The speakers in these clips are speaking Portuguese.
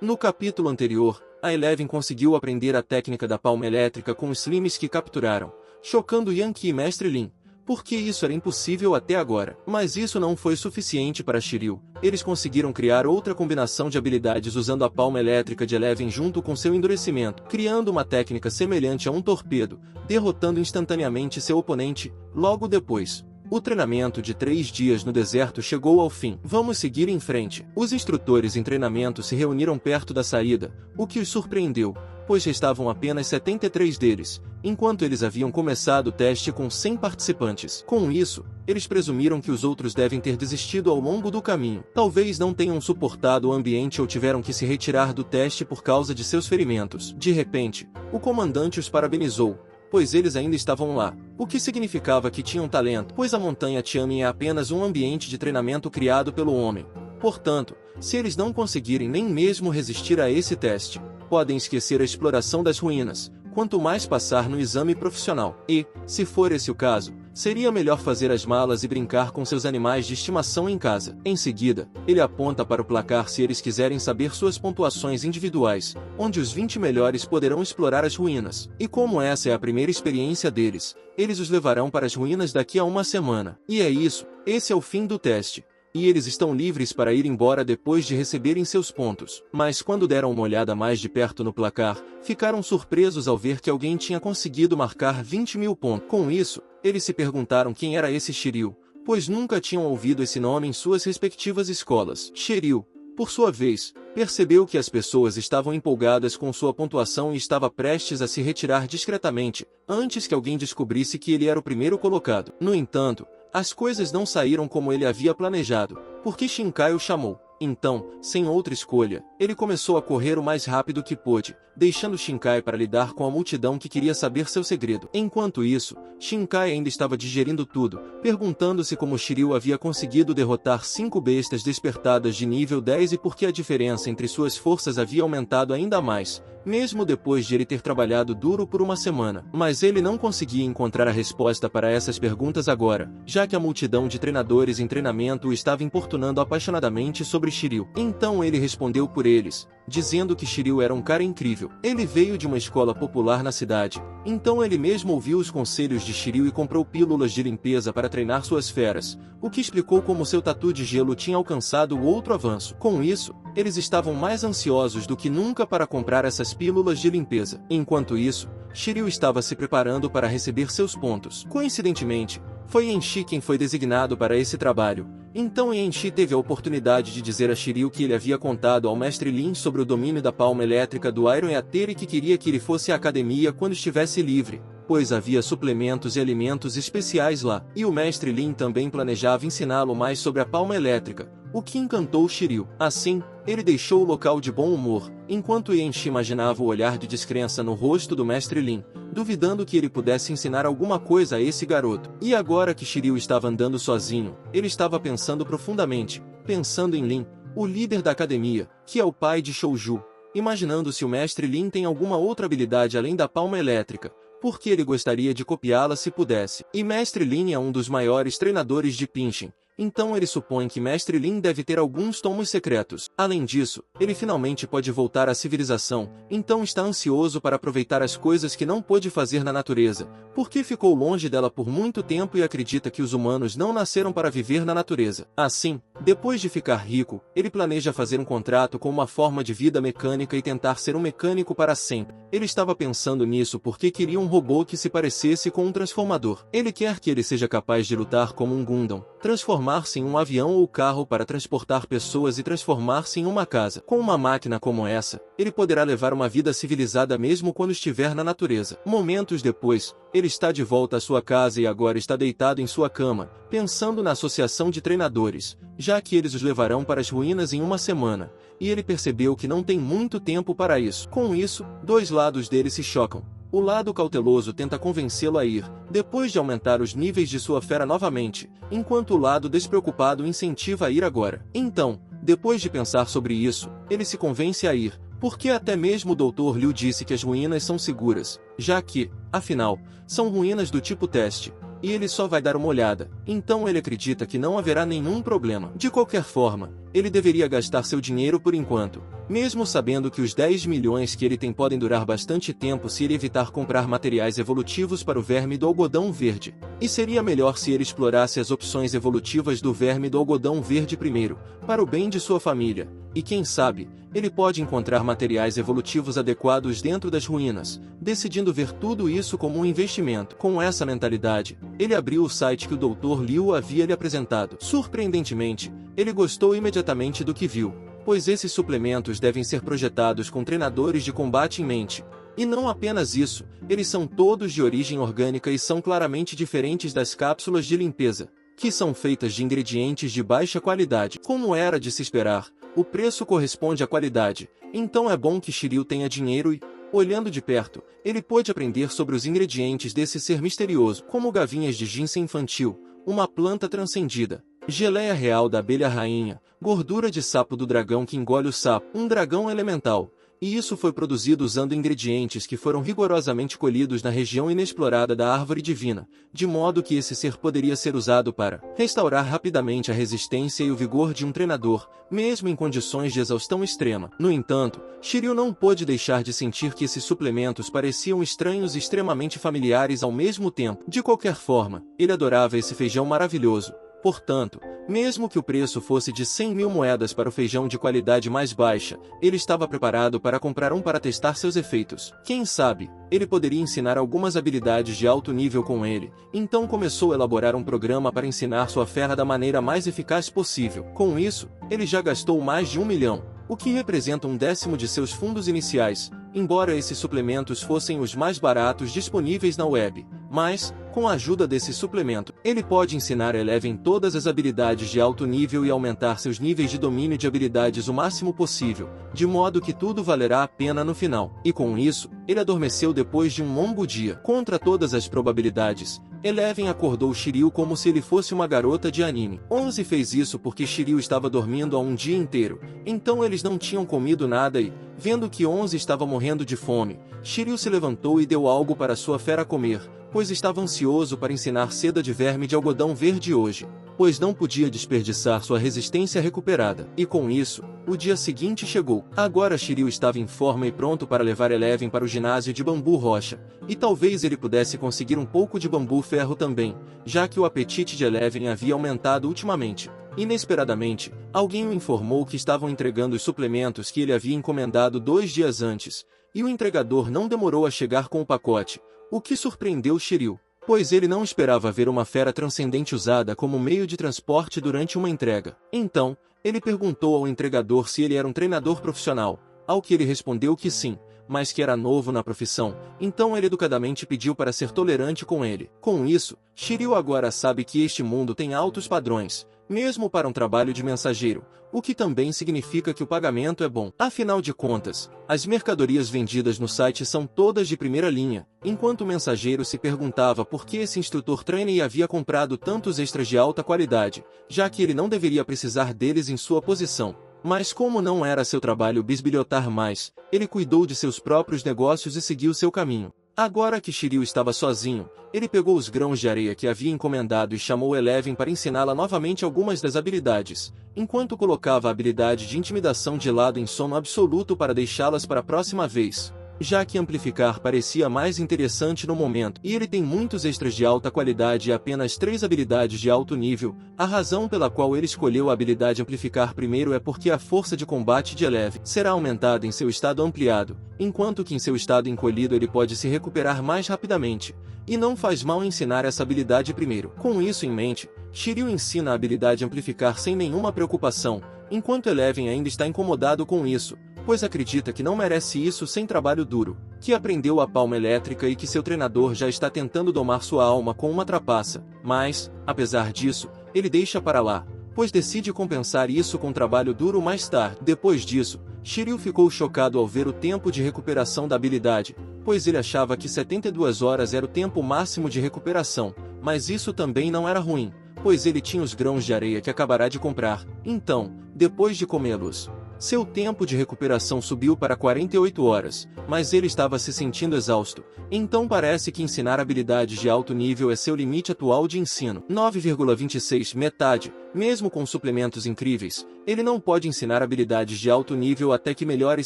No capítulo anterior, a Eleven conseguiu aprender a técnica da palma elétrica com os slimes que capturaram, chocando Yankee e Mestre Lin, porque isso era impossível até agora. Mas isso não foi suficiente para Shiryu. Eles conseguiram criar outra combinação de habilidades usando a palma elétrica de Eleven junto com seu endurecimento, criando uma técnica semelhante a um torpedo, derrotando instantaneamente seu oponente. Logo depois, o treinamento de 3 dias no deserto chegou ao fim. Vamos seguir em frente. Os instrutores em treinamento se reuniram perto da saída, o que os surpreendeu, pois restavam apenas 73 deles, enquanto eles haviam começado o teste com 100 participantes. Com isso, eles presumiram que os outros devem ter desistido ao longo do caminho. Talvez não tenham suportado o ambiente ou tiveram que se retirar do teste por causa de seus ferimentos. De repente, o comandante os parabenizou, pois eles ainda estavam lá, o que significava que tinham talento, pois a montanha Tianmin é apenas um ambiente de treinamento criado pelo homem. Portanto, se eles não conseguirem nem mesmo resistir a esse teste, podem esquecer a exploração das ruínas, quanto mais passar no exame profissional. E, se for esse o caso, seria melhor fazer as malas e brincar com seus animais de estimação em casa. Em seguida, ele aponta para o placar se eles quiserem saber suas pontuações individuais, onde os 20 melhores poderão explorar as ruínas. E como essa é a primeira experiência deles, eles os levarão para as ruínas daqui a uma semana. E é isso, esse é o fim do teste. E eles estão livres para ir embora depois de receberem seus pontos. Mas quando deram uma olhada mais de perto no placar, ficaram surpresos ao ver que alguém tinha conseguido marcar 20.000 pontos. Com isso, eles se perguntaram quem era esse Shiryu, pois nunca tinham ouvido esse nome em suas respectivas escolas. Shiryu, por sua vez, percebeu que as pessoas estavam empolgadas com sua pontuação e estava prestes a se retirar discretamente, antes que alguém descobrisse que ele era o primeiro colocado. No entanto, as coisas não saíram como ele havia planejado, porque Shinkai o chamou. Então, sem outra escolha, ele começou a correr o mais rápido que pôde, deixando Shinkai para lidar com a multidão que queria saber seu segredo. Enquanto isso, Shinkai ainda estava digerindo tudo, perguntando-se como Shiryu havia conseguido derrotar 5 bestas despertadas de nível 10 e por que a diferença entre suas forças havia aumentado ainda mais, mesmo depois de ele ter trabalhado duro por uma semana. Mas ele não conseguia encontrar a resposta para essas perguntas agora, já que a multidão de treinadores em treinamento o estava importunando apaixonadamente sobre Shiryu. Então ele respondeu por eles, dizendo que Shiryu era um cara incrível. Ele veio de uma escola popular na cidade, então ele mesmo ouviu os conselhos de Shiryu e comprou pílulas de limpeza para treinar suas feras, o que explicou como seu tatu de gelo tinha alcançado outro avanço. Com isso, eles estavam mais ansiosos do que nunca para comprar essas pílulas de limpeza. Enquanto isso, Shiryu estava se preparando para receber seus pontos. Coincidentemente, foi Enshi quem foi designado para esse trabalho. Então Enshi teve a oportunidade de dizer a Shiryu que ele havia contado ao Mestre Lin sobre o domínio da palma elétrica do Iron Eater e que queria que ele fosse à academia quando estivesse livre, pois havia suplementos e alimentos especiais lá. E o Mestre Lin também planejava ensiná-lo mais sobre a palma elétrica, o que encantou Shiryu. Assim, ele deixou o local de bom humor, enquanto Enshi imaginava o olhar de descrença no rosto do Mestre Lin, duvidando que ele pudesse ensinar alguma coisa a esse garoto. E agora que Shiryu estava andando sozinho, ele estava pensando profundamente, pensando em Lin, o líder da academia, que é o pai de Shouju, imaginando se o Mestre Lin tem alguma outra habilidade além da palma elétrica, porque ele gostaria de copiá-la se pudesse. E Mestre Lin é um dos maiores treinadores de Pinshin, então ele supõe que Mestre Lin deve ter alguns tomos secretos. Além disso, ele finalmente pode voltar à civilização, então está ansioso para aproveitar as coisas que não pôde fazer na natureza, porque ficou longe dela por muito tempo e acredita que os humanos não nasceram para viver na natureza. Assim, depois de ficar rico, ele planeja fazer um contrato com uma forma de vida mecânica e tentar ser um mecânico para sempre. Ele estava pensando nisso porque queria um robô que se parecesse com um transformador. Ele quer que ele seja capaz de lutar como um Gundam, transformar-se em um avião ou carro para transportar pessoas e transformar-se em uma casa. Com uma máquina como essa, ele poderá levar uma vida civilizada mesmo quando estiver na natureza. Momentos depois, ele está de volta à sua casa e agora está deitado em sua cama, pensando na associação de treinadores, já que eles os levarão para as ruínas em uma semana, e ele percebeu que não tem muito tempo para isso. Com isso, 2 lados dele se chocam. O lado cauteloso tenta convencê-lo a ir, depois de aumentar os níveis de sua fera novamente, enquanto o lado despreocupado incentiva a ir agora. Então, depois de pensar sobre isso, ele se convence a ir, porque até mesmo o Dr. Liu disse que as ruínas são seguras, já que, afinal, são ruínas do tipo teste, e ele só vai dar uma olhada. Então ele acredita que não haverá nenhum problema. De qualquer forma, ele deveria gastar seu dinheiro por enquanto, mesmo sabendo que os 10 milhões que ele tem podem durar bastante tempo se ele evitar comprar materiais evolutivos para o verme do algodão verde. E seria melhor se ele explorasse as opções evolutivas do verme do algodão verde primeiro, para o bem de sua família. E quem sabe, ele pode encontrar materiais evolutivos adequados dentro das ruínas, decidindo ver tudo isso como um investimento. Com essa mentalidade, ele abriu o site que o Dr. Liu havia lhe apresentado. Surpreendentemente, ele gostou imediatamente do que viu, pois esses suplementos devem ser projetados com treinadores de combate em mente. E não apenas isso, eles são todos de origem orgânica e são claramente diferentes das cápsulas de limpeza, que são feitas de ingredientes de baixa qualidade. Como era de se esperar, o preço corresponde à qualidade, então é bom que Shiryu tenha dinheiro e, olhando de perto, ele pôde aprender sobre os ingredientes desse ser misterioso, como gavinhas de ginseng infantil, uma planta transcendida, geleia real da abelha rainha, gordura de sapo do dragão que engole o sapo, um dragão elemental. E isso foi produzido usando ingredientes que foram rigorosamente colhidos na região inexplorada da árvore divina, de modo que esse ser poderia ser usado para restaurar rapidamente a resistência e o vigor de um treinador, mesmo em condições de exaustão extrema. No entanto, Shiryu não pôde deixar de sentir que esses suplementos pareciam estranhos e extremamente familiares ao mesmo tempo. De qualquer forma, ele adorava esse feijão maravilhoso. Portanto, mesmo que o preço fosse de 100 mil moedas para o feijão de qualidade mais baixa, ele estava preparado para comprar um para testar seus efeitos. Quem sabe, ele poderia ensinar algumas habilidades de alto nível com ele, então começou a elaborar um programa para ensinar sua fera da maneira mais eficaz possível. Com isso, ele já gastou mais de 1 milhão, o que representa 1/10 de seus fundos iniciais, embora esses suplementos fossem os mais baratos disponíveis na web. Mas, com a ajuda desse suplemento, ele pode ensinar Eleven todas as habilidades de alto nível e aumentar seus níveis de domínio de habilidades o máximo possível, de modo que tudo valerá a pena no final. E com isso, ele adormeceu depois de um longo dia. Contra todas as probabilidades, Eleven acordou Shiryu como se ele fosse uma garota de anime. 11 fez isso porque Shiryu estava dormindo há um dia inteiro, então eles não tinham comido nada e, vendo que 11 estava morrendo de fome, Shiryu se levantou e deu algo para sua fera comer, pois estava ansioso para ensinar seda de verme de algodão verde hoje, pois não podia desperdiçar sua resistência recuperada. E com isso, o dia seguinte chegou. Agora Shiryu estava em forma e pronto para levar Eleven para o ginásio de bambu rocha, e talvez ele pudesse conseguir um pouco de bambu ferro também, já que o apetite de Eleven havia aumentado ultimamente. Inesperadamente, alguém o informou que estavam entregando os suplementos que ele havia encomendado 2 dias antes, e o entregador não demorou a chegar com o pacote, o que surpreendeu Shiryu, pois ele não esperava ver uma fera transcendente usada como meio de transporte durante uma entrega. Então, ele perguntou ao entregador se ele era um treinador profissional, ao que ele respondeu que sim, mas que era novo na profissão, então ele educadamente pediu para ser tolerante com ele. Com isso, Shiryu agora sabe que este mundo tem altos padrões, mesmo para um trabalho de mensageiro, o que também significa que o pagamento é bom. Afinal de contas, as mercadorias vendidas no site são todas de primeira linha, enquanto o mensageiro se perguntava por que esse instrutor trainee havia comprado tantos extras de alta qualidade, já que ele não deveria precisar deles em sua posição. Mas como não era seu trabalho bisbilhotar mais, ele cuidou de seus próprios negócios e seguiu seu caminho. Agora que Shiryu estava sozinho, ele pegou os grãos de areia que havia encomendado e chamou Eleven para ensiná-la novamente algumas das habilidades, enquanto colocava a habilidade de intimidação de lado em sono absoluto para deixá-las para a próxima vez, já que amplificar parecia mais interessante no momento, e ele tem muitos extras de alta qualidade e apenas 3 habilidades de alto nível. A razão pela qual ele escolheu a habilidade amplificar primeiro é porque a força de combate de Eleven será aumentada em seu estado ampliado, enquanto que em seu estado encolhido ele pode se recuperar mais rapidamente, e não faz mal ensinar essa habilidade primeiro. Com isso em mente, Shiryu ensina a habilidade amplificar sem nenhuma preocupação, enquanto Eleven ainda está incomodado com isso, pois acredita que não merece isso sem trabalho duro, que aprendeu a palma elétrica e que seu treinador já está tentando domar sua alma com uma trapaça. Mas, apesar disso, ele deixa para lá, pois decide compensar isso com trabalho duro mais tarde. Depois disso, Shiryu ficou chocado ao ver o tempo de recuperação da habilidade, pois ele achava que 72 horas era o tempo máximo de recuperação, mas isso também não era ruim, pois ele tinha os grãos de areia que acabará de comprar. Então, depois de comê-los, Seu tempo de recuperação subiu para 48 horas, mas ele estava se sentindo exausto. Então parece que ensinar habilidades de alto nível é seu limite atual de ensino. 9,26 metade. Mesmo com suplementos incríveis, ele não pode ensinar habilidades de alto nível até que melhore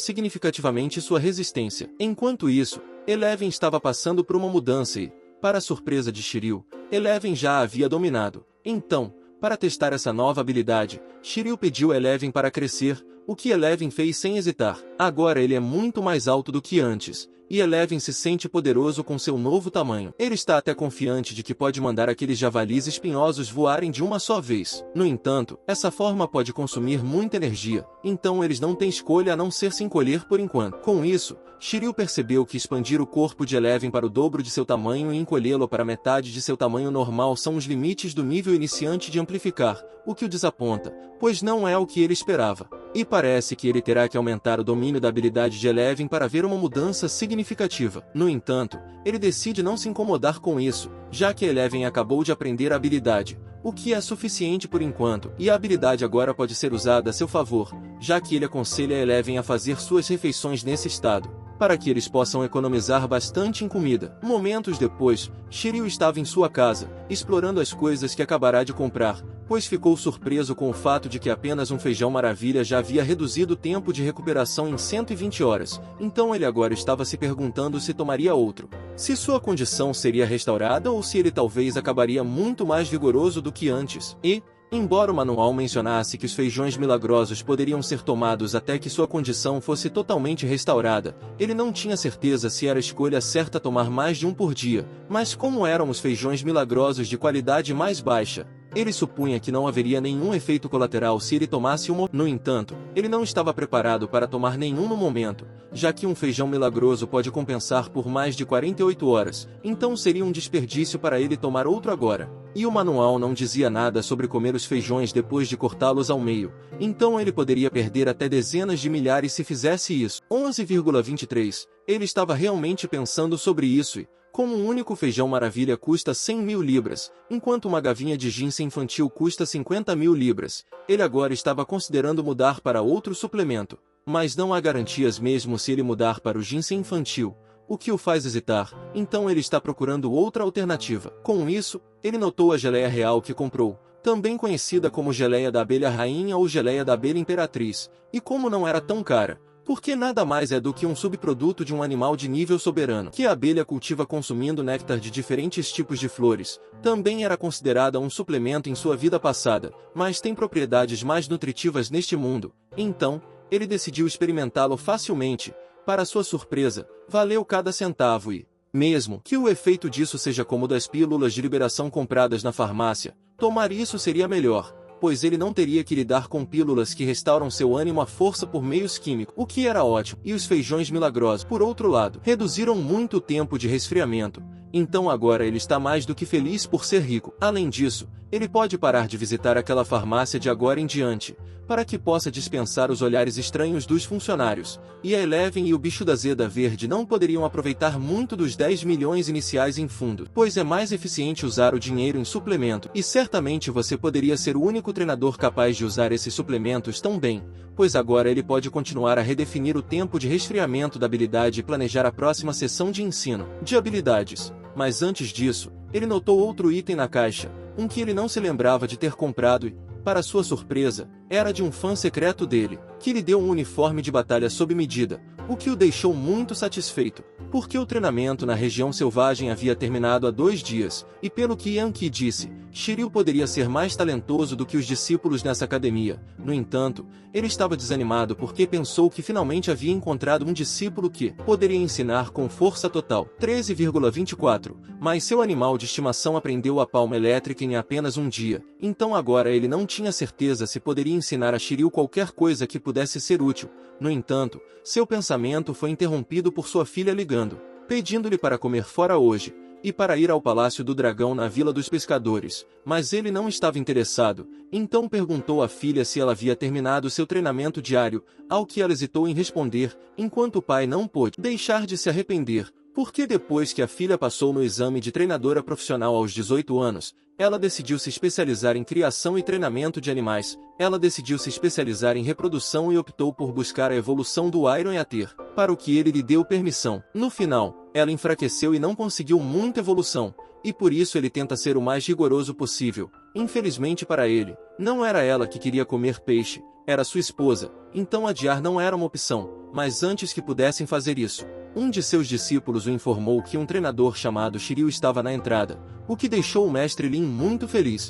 significativamente sua resistência. Enquanto isso, Eleven estava passando por uma mudança e, para a surpresa de Shiryu, Eleven já a havia dominado. Então, para testar essa nova habilidade, Shiryu pediu Eleven para crescer, o que Eleven fez sem hesitar. Agora ele é muito mais alto do que antes, e Eleven se sente poderoso com seu novo tamanho. Ele está até confiante de que pode mandar aqueles javalis espinhosos voarem de uma só vez. No entanto, essa forma pode consumir muita energia, então eles não têm escolha a não ser se encolher por enquanto. Com isso, Shiryu percebeu que expandir o corpo de Eleven para o dobro de seu tamanho e encolhê-lo para metade de seu tamanho normal são os limites do nível iniciante de amplificar, o que o desaponta, pois não é o que ele esperava. E parece que ele terá que aumentar o domínio da habilidade de Eleven para ver uma mudança significativa. No entanto, ele decide não se incomodar com isso, já que Eleven acabou de aprender a habilidade, o que é suficiente por enquanto, e a habilidade agora pode ser usada a seu favor, já que ele aconselha Eleven a fazer suas refeições nesse estado, para que eles possam economizar bastante em comida. Momentos depois, Shiryu estava em sua casa, explorando as coisas que acabará de comprar, pois ficou surpreso com o fato de que apenas um feijão maravilha já havia reduzido o tempo de recuperação em 120 horas, então ele agora estava se perguntando se tomaria outro, se sua condição seria restaurada ou se ele talvez acabaria muito mais vigoroso do que antes. E, embora o manual mencionasse que os feijões milagrosos poderiam ser tomados até que sua condição fosse totalmente restaurada, ele não tinha certeza se era a escolha certa tomar mais de um por dia, mas como eram os feijões milagrosos de qualidade mais baixa, ele supunha que não haveria nenhum efeito colateral se ele tomasse um. No entanto, ele não estava preparado para tomar nenhum no momento, já que um feijão milagroso pode compensar por mais de 48 horas, então seria um desperdício para ele tomar outro agora. E o manual não dizia nada sobre comer os feijões depois de cortá-los ao meio, então ele poderia perder até dezenas de milhares se fizesse isso. 11,23. Ele estava realmente pensando sobre isso e, como um único feijão maravilha custa 100.000 libras, enquanto uma gavinha de ginseng infantil custa 50.000 libras, ele agora estava considerando mudar para outro suplemento, mas não há garantias mesmo se ele mudar para o ginseng infantil, o que o faz hesitar, então ele está procurando outra alternativa. Com isso, ele notou a geleia real que comprou, também conhecida como geleia da abelha rainha ou geleia da abelha imperatriz, e como não era tão cara, porque nada mais é do que um subproduto de um animal de nível soberano que a abelha cultiva consumindo néctar de diferentes tipos de flores. Também era considerada um suplemento em sua vida passada, mas tem propriedades mais nutritivas neste mundo. Então, ele decidiu experimentá-lo facilmente. Para sua surpresa, valeu cada centavo e, mesmo que o efeito disso seja como das pílulas de liberação compradas na farmácia, tomar isso seria melhor, pois ele não teria que lidar com pílulas que restauram seu ânimo à força por meios químicos, o que era ótimo. E os feijões milagrosos, por outro lado, reduziram muito o tempo de resfriamento, então agora ele está mais do que feliz por ser rico. Além disso, ele pode parar de visitar aquela farmácia de agora em diante, para que possa dispensar os olhares estranhos dos funcionários, e a Eleven e o bicho da Zeda Verde não poderiam aproveitar muito dos 10 milhões iniciais em fundo, pois é mais eficiente usar o dinheiro em suplemento, e certamente você poderia ser o único treinador capaz de usar esses suplementos tão bem, pois agora ele pode continuar a redefinir o tempo de resfriamento da habilidade e planejar a próxima sessão de ensino de habilidades. Mas antes disso, ele notou outro item na caixa, um que ele não se lembrava de ter comprado e, para sua surpresa, era de um fã secreto dele, que lhe deu um uniforme de batalha sob medida, o que o deixou muito satisfeito, porque o treinamento na região selvagem havia terminado há 2 dias, e pelo que Yankee disse, Shiryu poderia ser mais talentoso do que os discípulos nessa academia. No entanto, ele estava desanimado porque pensou que finalmente havia encontrado um discípulo que poderia ensinar com força total. 13,24. Mas seu animal de estimação aprendeu a palma elétrica em apenas um dia, então agora ele não tinha certeza se poderia ensinar a Shiryu qualquer coisa que pudesse ser útil. No entanto, seu pensamento foi interrompido por sua filha ligando, pedindo-lhe para comer fora hoje, e para ir ao Palácio do Dragão na Vila dos Pescadores, mas ele não estava interessado, então perguntou à filha se ela havia terminado seu treinamento diário, ao que ela hesitou em responder, enquanto o pai não pôde deixar de se arrepender, Porque depois que a filha passou no exame de treinadora profissional aos 18 anos, ela decidiu se especializar em criação e treinamento de animais, ela decidiu se especializar em reprodução e optou por buscar a evolução do Iron Yater, para o que ele lhe deu permissão. No final, ela enfraqueceu e não conseguiu muita evolução, e por isso ele tenta ser o mais rigoroso possível. Infelizmente para ele, não era ela que queria comer peixe, era sua esposa, então adiar não era uma opção, mas antes que pudessem fazer isso, um de seus discípulos o informou que um treinador chamado Shiryu estava na entrada, o que deixou o mestre Lin muito feliz.